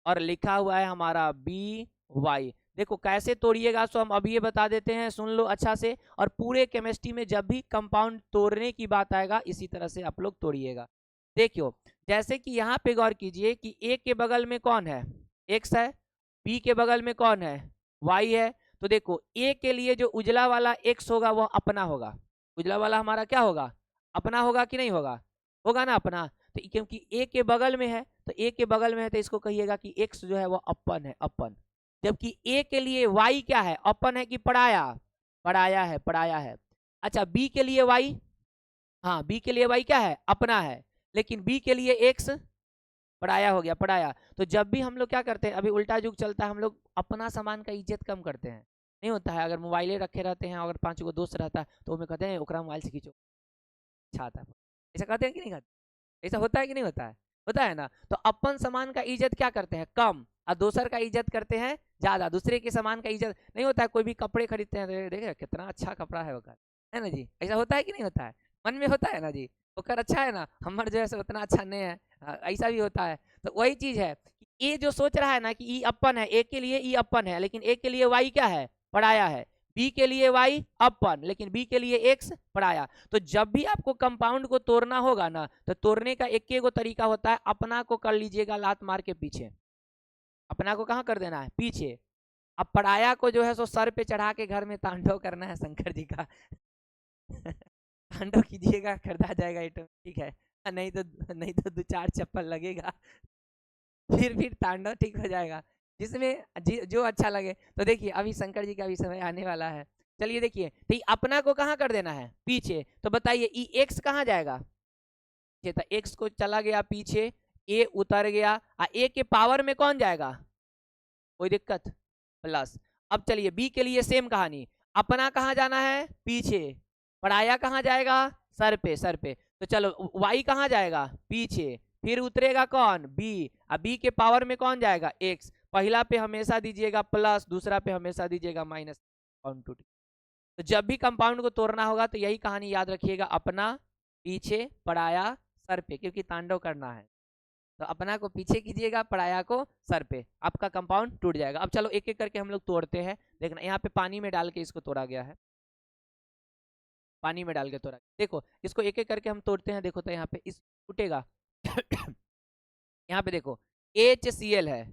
और लिखा हुआ है हमारा BY। देखो कैसे तोड़िएगा सो हम अभी ये बता देते हैं, सुन लो अच्छा से। और पूरे केमिस्ट्री में जब भी कंपाउंड तोड़ने की बात आएगा इसी तरह से आप लोग तोड़िएगा। देखियो, जैसे कि यहाँ पे गौर कीजिए कि ए के बगल में कौन है? एक्स है। बी के बगल में कौन है? वाई है। तो देखो ए के लिए जो उजला वाला एक्स होगा वह अपना होगा। उजला वाला हमारा क्या होगा? अपना होगा कि नहीं होगा? होगा ना अपना। तो क्योंकि ए के बगल में है तो ए के बगल में है तो इसको कहिएगा कि एक्स जो है वह अपन है, अपन। जबकि ए के लिए वाई क्या है? अपन है कि पराया? पराया है, पराया है। अच्छा, बी के लिए वाई, हाँ बी के लिए वाई क्या है? अपना है। लेकिन बी के लिए एक्स पराया हो गया, पराया। तो जब भी हम लोग क्या करते हैं, अभी उल्टा युग चलता है, हम लोग अपना सामान का इज्जत कम करते हैं। नहीं होता है, अगर मोबाइले रखे रहते हैं, अगर 5 गो दोस्त रहता है तो वो कहते हैं ओकरा मोबाइल से खींचो, अच्छा आता है। ऐसा कहते हैं कि नहीं कहते? ऐसा होता है कि नहीं होता है? होता है ना। तो अपन सामान का इज्जत क्या करते हैं? कम। और दूसर का इज्जत करते हैं ज्यादा। दूसरे के सामान का इज्जत नहीं होता है। कोई भी कपड़े खरीदते हैं, देखे कितना अच्छा कपड़ा है वो, है ना जी? ऐसा होता है कि नहीं होता है? मन में होता है ना जी, ओकर अच्छा है ना, हमारे जो है उतना अच्छा नहीं है। ऐसा भी होता है। तो वही चीज है कि ये जो सोच रहा है ना कि ई अपन है, ए के लिए ई अपन है, लेकिन ए के लिए वाई क्या है? पराया है। बी के लिए वाई अपन, लेकिन बी के लिए एक्स पराया। तो जब भी आपको कंपाउंड को तोड़ना होगा ना तो तोड़ने का एक ही तरीका होता है, अपना को कर लीजिएगा लात मार के पीछे। अपना को कहाँ कर देना है? पीछे। अब पराया को जो है सो सर पे चढ़ा के घर में तांडव करना है शंकर जी का तांडव कीजिएगा, खरीदा जाएगा आइटम, ठीक है। नहीं तो 2-4 चप्पल लगेगा फिर तांडव ठीक हो जाएगा, जिसमें जो अच्छा लगे। तो देखिए अभी शंकर जी का भी समय आने वाला है। चलिए देखिए, तो ये अपना को कहाँ कर देना है, पीछे। तो बताइए ई एक्स कहाँ जाएगा, तो एक्स को चला गया पीछे, ए उतर गया, ए के पावर में कौन जाएगा, कोई दिक्कत, प्लस। अब चलिए बी के लिए सेम कहानी, अपना कहाँ जाना है, पीछे, पराया कहाँ जाएगा, सर पे, सर पे। तो चलो वाई कहाँ जाएगा, पीछे, फिर उतरेगा कौन, बी, अब बी के पावर में कौन जाएगा, एक्स। पहला पे हमेशा दीजिएगा प्लस, दूसरा पे हमेशा दीजिएगा माइनस। तो जब भी कंपाउंड को तोड़ना होगा तो यही कहानी याद रखिएगा, अपना, पीछे, पराया, सर पे, क्योंकि तांडव करना है। तो अपना को पीछे कीजिएगा, पराया को सर पे, आपका कंपाउंड टूट जाएगा। अब चलो एक एक करके हम लोग तोड़ते हैं। देखना यहाँ पे पानी में डाल के इसको तोड़ा गया है, पानी में डाल के तोड़ा। देखो इसको एक एक करके हम तोड़ते हैं। देखो तो यहाँ पे इस टूटेगा यहाँ पे देखो HCl है।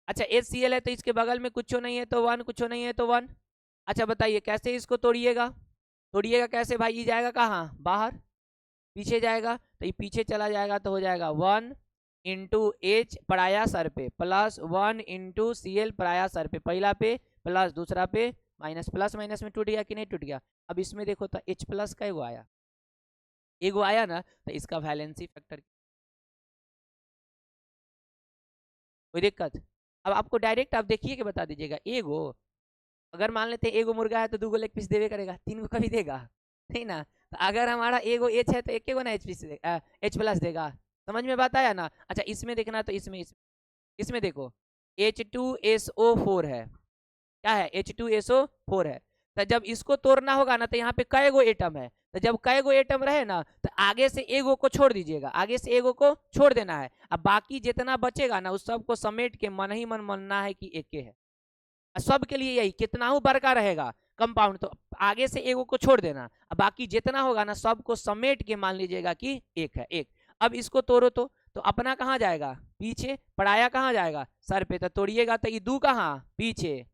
अच्छा HCl है तो इसके बगल में कुछ नहीं है तो 1, कुछ नहीं है तो 1। अच्छा बताइए कैसे इसको तोड़िएगा, तोड़िएगा कैसे भाई, ये जाएगा कहाँ, बाहर, पीछे जाएगा, तो ये पीछे चला जाएगा तो हो जाएगा 1 इंटू एच पराया सर पे, प्लस 1 इंटू Cl पराया सर पे, पहला पे प्लस, दूसरा पे माइनस। प्लस माइनस में टूट गया कि नहीं टूट गया। अब इसमें देखो तो H प्लस का एगो आया, एगो आया ना, तो इसका वैलेंसी फैक्टर, कोई दिक्कत। अब आपको डायरेक्ट आप देखिए कि बता दीजिएगा, एगो अगर मान लेते हैं एगो मुर्गा है तो 2 लेग पीस देवे करेगा, 3 कभी देगा नहीं ना। तो अगर हमारा एगो एच है तो एक ना एच पीस एच प्लस देगा। समझ में बात आया ना। अच्छा इसमें देखना, तो इसमें देखो H2SO4 है, क्या है, H2SO4 है। तो जब इसको तोड़ना होगा ना तो यहाँ पे कई गो एटम है, तो जब कई गो एटम रहे ना तो आगे से एगो को छोड़ दीजिएगा, आगे से एगो को छोड़ देना है। अब बाकी जितना बचेगा ना उस सबको समेट के मन ही मन मानना है कि एक है, सब के लिए यही, कितना हो बड़का रहेगा कंपाउंड तो आगे से एगो को छोड़ देना, अब बाकी जितना होगा ना सबको समेट के मान लीजिएगा कि एक है, एक। अब इसको तोड़ो तो अपना कहाँ जाएगा, पीछे, पराया कहाँ जाएगा, सर पे, तो तोड़िएगा तो ये 2 कहाँ, पीछे।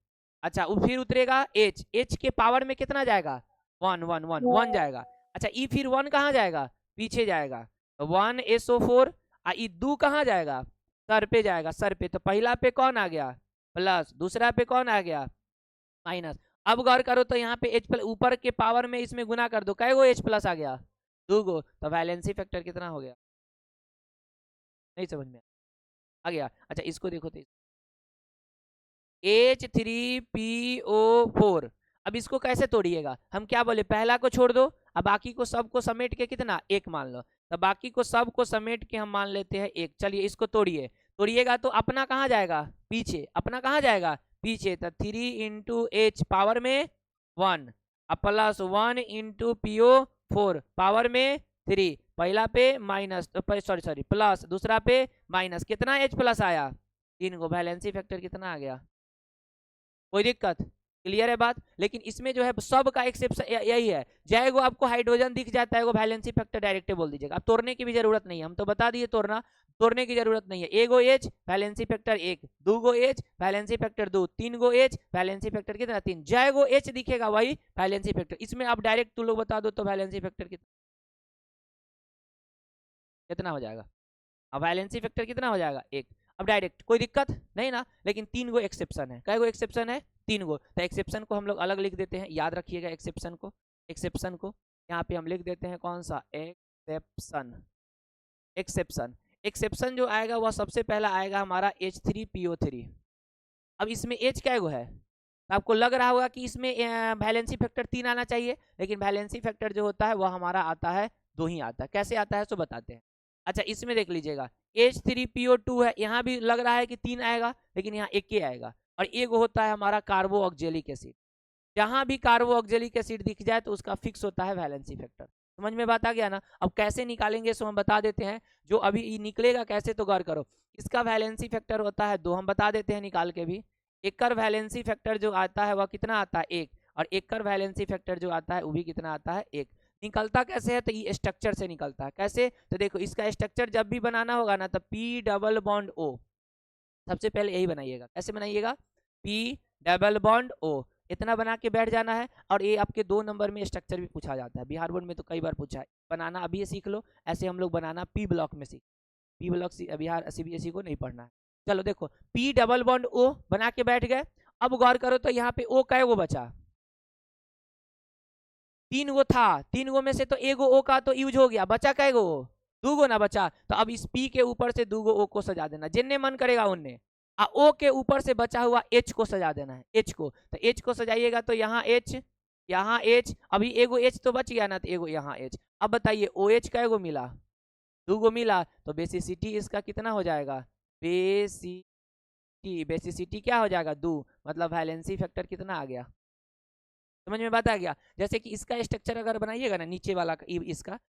अच्छा फिर उतरेगा एच के पावर में कितना जाएगा, 1 जाएगा। अच्छा ई फिर 1 कहाँ जाएगा, पीछे जाएगा, 1SO4। ई 2 कहाँ जाएगा, सर पे जाएगा, सर पे। तो पहला पे कौन आ गया, प्लस, दूसरा पे कौन आ गया, माइनस। अब गौर करो तो यहाँ पे H प्लस ऊपर के पावर में इसमें गुना कर दो, कै गो H प्लस आ गया, 2 गो। तो वैलेंसी फैक्टर कितना हो गया, नहीं समझ में आ गया। अच्छा इसको देखो तो H3PO4। अब इसको कैसे तोड़िएगा, हम क्या बोले, पहला को छोड़ दो, अब बाकी को सबको समेट के कितना, एक मान लो। तो बाकी को सबको समेट के हम मान लेते हैं एक। चलिए इसको तोड़िए, तोड़िएगा तो अपना कहाँ जाएगा, पीछे, अपना कहाँ जाएगा, पीछे। तो 3 इंटू एच पावर में 1 प्लस 1 इंटू PO4 पावर में 3, पहला पे माइनस, सॉरी प्लस, दूसरा पे माइनस, कितना H प्लस आया, 3 को। वैलेंसी फैक्टर कितना आ गया, कोई दिक्कत, क्लियर है बात। लेकिन इसमें जो है सब का एक्सेप्शन यही है, जाएगो आपको हाइड्रोजन दिख जाता है वो वैलेंसी फैक्टर डायरेक्ट बोल दीजिएगा, अब तोड़ने की भी जरूरत नहीं है, हम तो बता दिए तोड़ने की जरूरत नहीं है। एगो एच वैलेंसी फैक्टर 1, 2 गो एच वैलेंसी फैक्टर 2, 3 गो एच वैलेंसी फैक्टर कितना, 3। जाएगो एच दिखेगा वही वैलेंसी फैक्टर। इसमें आप डायरेक्ट तुम लोग बता दो तो वैलेंसी फैक्टर कितना हो जाएगा, अब वैलेंसी फैक्टर कितना हो जाएगा, 1। अब डायरेक्ट कोई दिक्कत नहीं ना। लेकिन 3 गो एक्सेप्शन है, कै गो एक्सेप्शन है, 3 गो। तो एक्सेप्शन को हम लोग अलग लिख देते हैं, याद रखिएगा एक्सेप्शन को। एक्सेप्शन को यहाँ पे हम लिख देते हैं कौन सा, एक्सेप्शन। एक्सेप्शन एक्सेप्शन जो आएगा वह सबसे पहला आएगा हमारा H3PO3। अब इसमें H कै गो है, तो आपको लग रहा होगा कि इसमें वैलेंसी फैक्टर 3 आना चाहिए, लेकिन वैलेंसी फैक्टर जो होता है वह हमारा आता है 2 ही आता है। कैसे आता है सो बताते हैं। अच्छा इसमें देख लीजिएगा H3PO2 है, यहाँ भी लग रहा है कि 3 आएगा, लेकिन यहाँ 1 ही आएगा। और एक होता है हमारा कार्बो ऑक्जेलिक एसिड, जहाँ भी कार्बो ऑक्जेलिक एसिड दिख जाए तो उसका फिक्स होता है वैलेंसी फैक्टर। समझ में बात आ गया ना। अब कैसे निकालेंगे सो हम बता देते हैं, जो अभी निकलेगा कैसे तो गौर करो। इसका वैलेंसी फैक्टर होता है 2, हम बता देते हैं निकाल के भी। एक कर वैलेंसी फैक्टर जो आता है वह कितना आता है, 1। और एक कर वैलेंसी फैक्टर जो आता है वो भी कितना आता है, 1। निकलता कैसे है, तो ये स्ट्रक्चर से निकलता है। कैसे, तो देखो इसका स्ट्रक्चर जब भी बनाना होगा ना तो P डबल बॉन्ड O, सबसे पहले यही बनाइएगा। कैसे बनाइएगा, P डबल बॉन्ड ओ, इतना बना के बैठ जाना है। और ये आपके 2 नंबर में स्ट्रक्चर भी पूछा जाता है, बिहार बोर्ड में तो कई बार पूछा है। बनाना अभी ये सीख लो, ऐसे हम लोग बनाना पी ब्लॉक में सीख, पी ब्लॉक बिहार सीबीएसई को नहीं पढ़ना है। चलो देखो, पी डबल बॉन्ड ओ बना के बैठ गए। अब गौर करो तो यहाँ पे ओ कै गो बचा, 3 गो था, 3 गो में से तो एगो ओ का तो यूज हो गया, बचा कै गो, 2 गो ना बचा। तो अब इस पी के ऊपर से 2 गो ओ को सजा देना, जिन्ने मन करेगा उनने। ओ के ऊपर से बचा हुआ एच को सजा देना है, एच को। तो एच को सजाइएगा तो यहाँ एच, यहाँ एच, अभी एगो एच तो बच गया ना, तो एगो यहाँ एच। अब बताइए ओ एच कै गो मिला, 2 गो मिला। तो बेसिसिटी इसका कितना हो जाएगा, बेसिसिटी क्या हो जाएगा 2, मतलब वैलेंसी फैक्टर कितना आ गया, समझ में बात आ गया। जैसे कि इसका स्ट्रक्चर अगर बनाइएगा ना नीचे वाला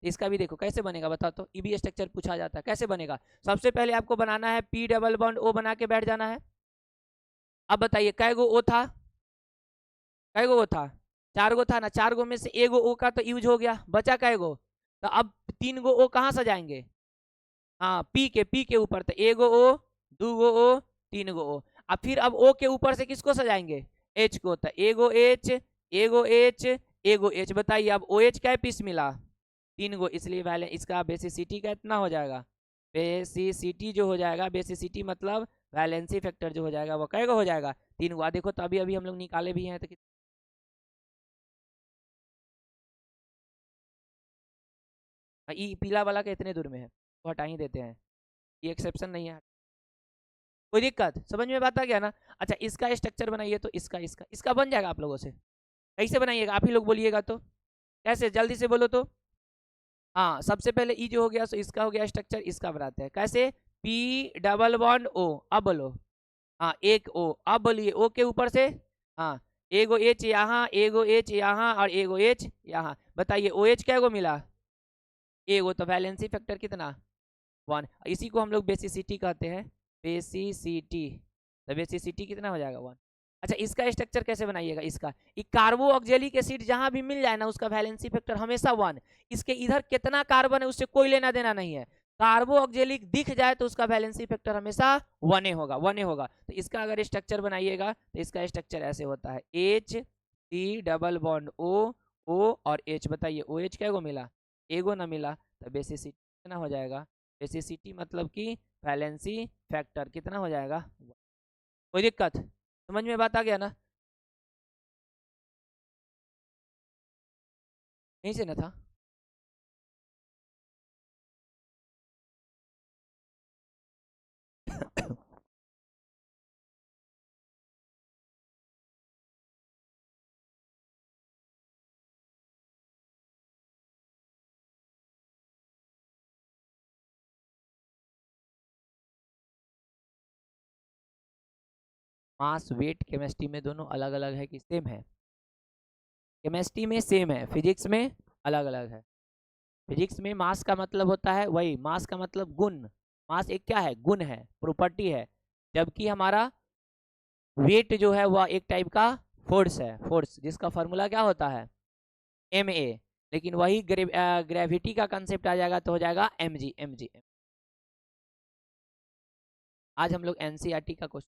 इसका भी देखो कैसे बनेगा, बताओ तो। ये भी स्ट्रक्चर पूछा जाता है, कैसे बनेगा। सबसे पहले आपको बनाना है पी डबल बॉन्ड ओ बना के बैठ जाना है। अब बताइए कै गो ओ था, कै गो ओ था, 4 गो था ना, 4 गो में से एगो ओ का तो यूज हो गया, बचा कै गो। तो अब 3 गो ओ कहाँ सजाएंगे, हाँ पी के ऊपर, तो एगो ओ, 2 गो ओ, 3 गो ओ। अब फिर अब ओ के ऊपर से किसको सजाएंगे, एच को। तो एगो एच, एगो एच, एगो एच। बताइए अब ओ एच क्या पीस मिला, 3 गो, इसलिए वैले इसका बेसिसिटी का इतना हो जाएगा, बेसिसिटी जो हो जाएगा, बेसिसिटी मतलब वैलेंसी फैक्टर जो हो जाएगा वो कैगो हो जाएगा, 3 गो। देखो तो अभी अभी हम लोग निकाले भी हैं, तो ये पीला वाला का इतने दूर में है तो हटा ही देते हैं, ये एक्सेप्शन नहीं है, कोई दिक्कत, समझ में बात आ गया ना। अच्छा इसका स्ट्रक्चर बनाइए, तो इसका बन जाएगा आप लोगों से, कैसे बनाइएगा आप ही लोग बोलिएगा तो, कैसे जल्दी से बोलो तो। हाँ सबसे पहले ई जो हो गया, सो इसका हो गया स्ट्रक्चर, इसका बनाते हैं कैसे, पी डबल बॉन्ड ओ। अब बोलो, हाँ एक ओ, अब बोलिए ओ के ऊपर से, हाँ एगो एच यहाँ, एगो एच यहाँ, और एगो एच यहाँ। बताइए ओ एच क्या गो मिला, एगो। तो वैलेंसी फैक्टर कितना, 1। इसी को हम लोग बेसिसिटी कहते हैं, बेसिसिटी। तो बेसिसिटी कितना हो जाएगा, 1। अच्छा इसका स्ट्रक्चर कैसे बनाइएगा, इसका कार्बो ऑक्जेलिक एसिड जहां भी मिल जाए ना, उसका वैलेंसी फैक्टर हमेशा 1। इसके इधर कितना कार्बन है उससे कोई लेना देना नहीं है, कार्बो ऑक्जेलिक दिख जाए तो उसका वैलेंसी फैक्टर हमेशा 1 होगा, 1 होगा। तो इसका अगर स्ट्रक्चर बनाइएगा तो इसका स्ट्रक्चर ऐसे होता है, H C double bond O, O और एच। बताइए ओ एच क्या गो मिला, एगो ना मिला। तो बेसिसिटी कितना हो जाएगा, बेसिसिटी मतलब कि वैलेंसी फैक्टर कितना हो जाएगा, कोई दिक्कत, समझ में बात आ गया ना, यहीं से ना था। मास वेट केमिस्ट्री में दोनों अलग अलग है कि सेम है, केमिस्ट्री में सेम है, फिजिक्स में अलग अलग है। फिजिक्स में मास का मतलब होता है वही, मास का मतलब गुण, मास एक क्या है, गुण है, प्रॉपर्टी है। जबकि हमारा वेट जो है वह एक टाइप का फोर्स है, फोर्स जिसका फॉर्मूला क्या होता है, एम ए। लेकिन वही ग्रेविटी का कंसेप्ट आ जाएगा तो हो जाएगा एम जी, एम जी। आज हम लोग एनसीईआरटी का क्वेश्चन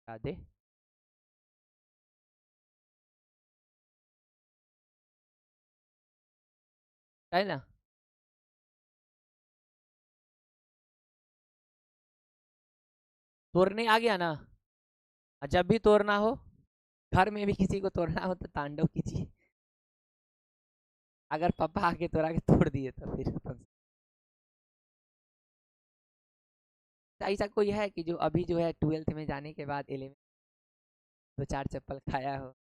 बता दे, है ना। तोड़ने आ गया ना, जब भी तोड़ना हो, घर में भी किसी को तोड़ना हो तो तांडव कीजिए, अगर पापा आके तोड़ा के तोड़ दिए तो फिर अपन ऐसा कोई है कि जो अभी जो है 12th में जाने के बाद 11 दो चार चप्पल खाया हो,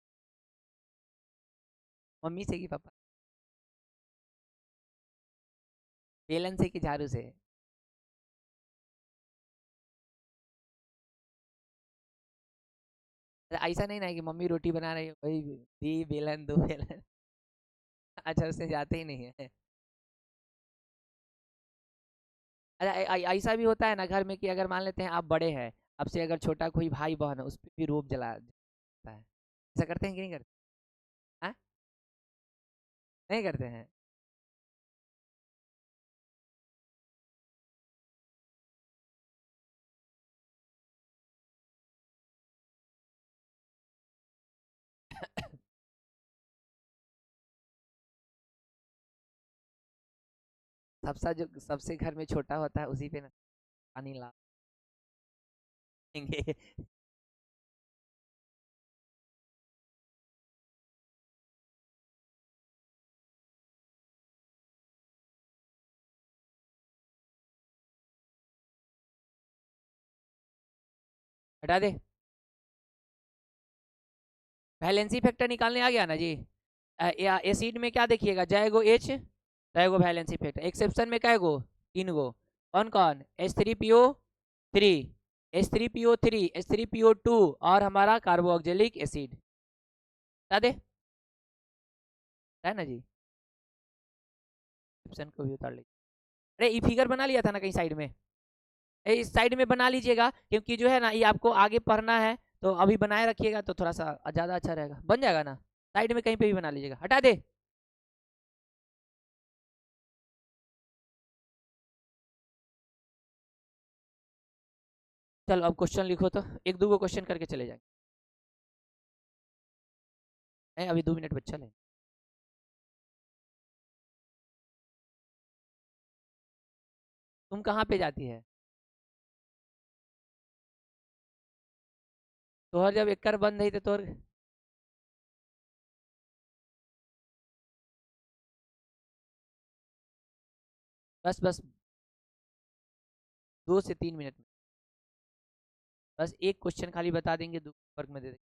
मम्मी से कि पापा, बेलन से कि झाड़ू से। ऐसा नहीं ना है कि मम्मी रोटी बना रही हो भाई, दी बेलन दो बेलन। अच्छा उससे जाते ही नहीं है। अच्छा ऐसा भी होता है ना घर में कि अगर मान लेते हैं आप बड़े हैं, आपसे अगर छोटा कोई भाई बहन है उस पर भी रोब जला, होता है। ऐसा करते हैं कि नहीं करते? हाँ, नहीं करते हैं। सबसे जो सबसे घर में छोटा होता है उसी पे ना पानी ला देंगे। हटा दे। वैलेंसी फैक्टर निकालने आ गया ना जी। या एसिड में क्या देखिएगा, जाएगो एच, जाएगो वैलेंसी फैक्टर। एक्सेप्शन में क्या गो, 3 गो। कौन कौन? H3PO3, H3PO3, H3PO2 और हमारा कार्बोक्सिलिक एसिड। बता दे, है ना जी। एक्सेप्शन को भी उतार लीजिए। अरे ये फिगर बना लिया था ना कहीं साइड में, इस साइड में बना लीजिएगा, क्योंकि जो है ना ये आपको आगे पढ़ना है, तो अभी बनाए रखिएगा तो थोड़ा सा ज़्यादा अच्छा रहेगा। बन जाएगा ना, साइड में कहीं पे भी बना लीजिएगा। हटा दे। चलो अब क्वेश्चन लिखो तो, एक दो क्वेश्चन करके चले जाएंगे। अभी 2 मिनट बच्चा ले। तुम कहाँ पे जाती है? तोहर जब एकर बंद है तो तोहर बस बस 2 से 3 मिनट में बस एक क्वेश्चन खाली बता देंगे, दो वर्ग में दे देंगे।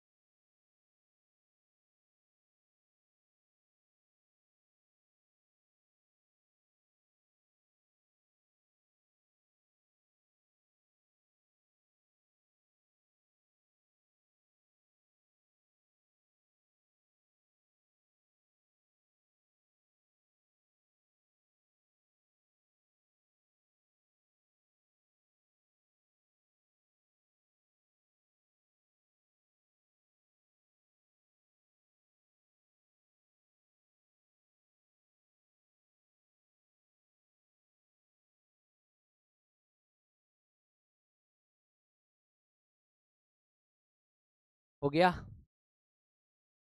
हो गया?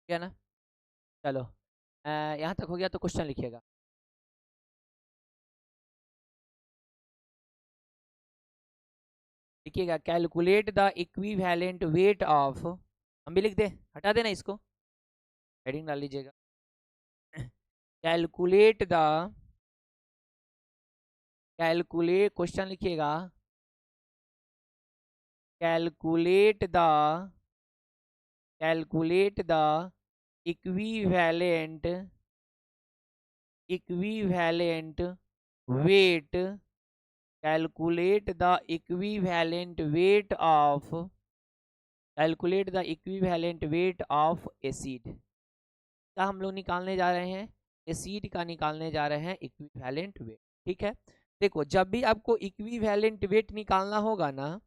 गया ना? चलो, यहाँ तक हो गया तो क्वेश्चन लिखिएगा। लिखिएगा, calculate the equivalent weight of, हम भी लिख दे, हटा देना इसको, हेडिंग डाल लीजिएगा। कैलकुलेट द, कैलकुलेट, क्वेश्चन लिखिएगा, calculate the, calculate the equivalent, equivalent weight, calculate the equivalent weight of, calculate the equivalent weight of acid का हम लोग निकालने जा रहे हैं, एसिड का निकालने जा रहे हैं इक्विवेलेंट वेट। ठीक है, देखो जब भी आपको इक्विवेलेंट वेट निकालना होगा ना,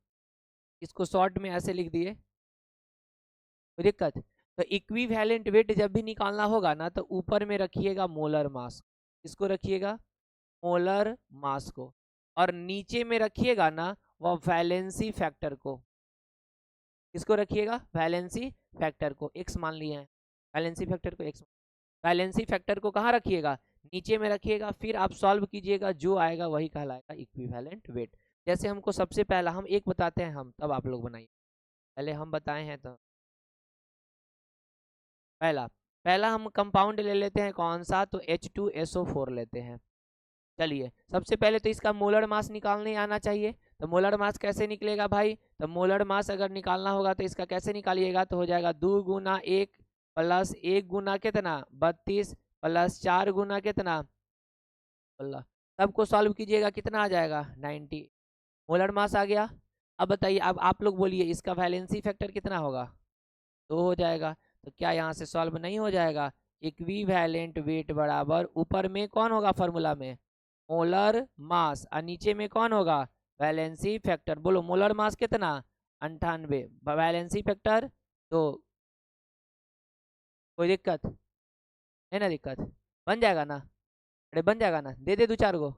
इसको शॉर्ट में ऐसे लिख दिए, कोई दिक्कत? तो इक्विवेलेंट वेट जब भी निकालना होगा ना, तो ऊपर में रखिएगा मोलर मास, इसको रखिएगा मोलर मास को, और नीचे में रखिएगा ना वह वैलेंसी फैक्टर को, किसको रखिएगा? वैलेंसी फैक्टर को, एक्स मान लिए हैं, वैलेंसी फैक्टर को एक्स, वैलेंसी फैक्टर को कहाँ रखिएगा? नीचे में रखिएगा। फिर आप सॉल्व कीजिएगा, जो आएगा वही कहलाएगा इक्विवेलेंट वेट। जैसे हमको सबसे पहला, हम एक बताते हैं हम, तब आप लोग बनाइए, पहले हम बताए हैं तो। पहला, पहला हम कंपाउंड ले लेते हैं, कौन सा? तो H2SO4 लेते हैं। चलिए, सबसे पहले तो इसका मोलर मास निकालने आना चाहिए। तो मोलर मास कैसे निकलेगा भाई? तो मोलर मास अगर निकालना होगा तो इसका कैसे निकालिएगा? तो हो जाएगा 2 गुना 1 प्लस 1 गुना कितना? 32 प्लस 4 गुना कितना? 16। सबको सॉल्व कीजिएगा, कितना आ जाएगा? 90 मोलर मास आ गया। अब बताइए, अब आप लोग बोलिए इसका वैलेंसी फैक्टर कितना होगा? 2 हो जाएगा। तो क्या यहाँ से सॉल्व नहीं हो जाएगा? इक्विवेलेंट वेट बराबर, ऊपर में कौन होगा फॉर्मूला में? मोलर मास, और नीचे में कौन होगा? Valency factor. बोलो मोलर मास कितना? 98, वैलेंसी फैक्टर 2, कोई दिक्कत है ना? दिक्कत बन जाएगा ना? अरे बन जाएगा ना, दे दे 2-4 गो,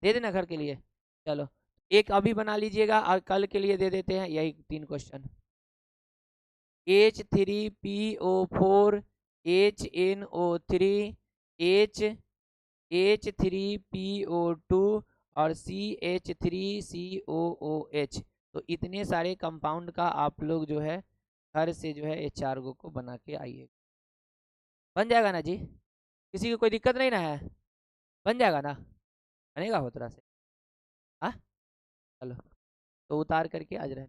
दे देना घर के लिए। चलो एक अभी बना लीजिएगा और कल के लिए दे देते हैं यही 3 क्वेश्चन। H3PO4 HNO3 H3PO2 और CH3COOH। तो इतने सारे कंपाउंड का आप लोग जो है घर से जो है ये 4 गो को बना के आइए। बन जाएगा ना जी? किसी को कोई दिक्कत नहीं ना है? बन जाएगा ना? बनेगा हो तरह से? हाँ चलो, तो उतार करके आज रहे।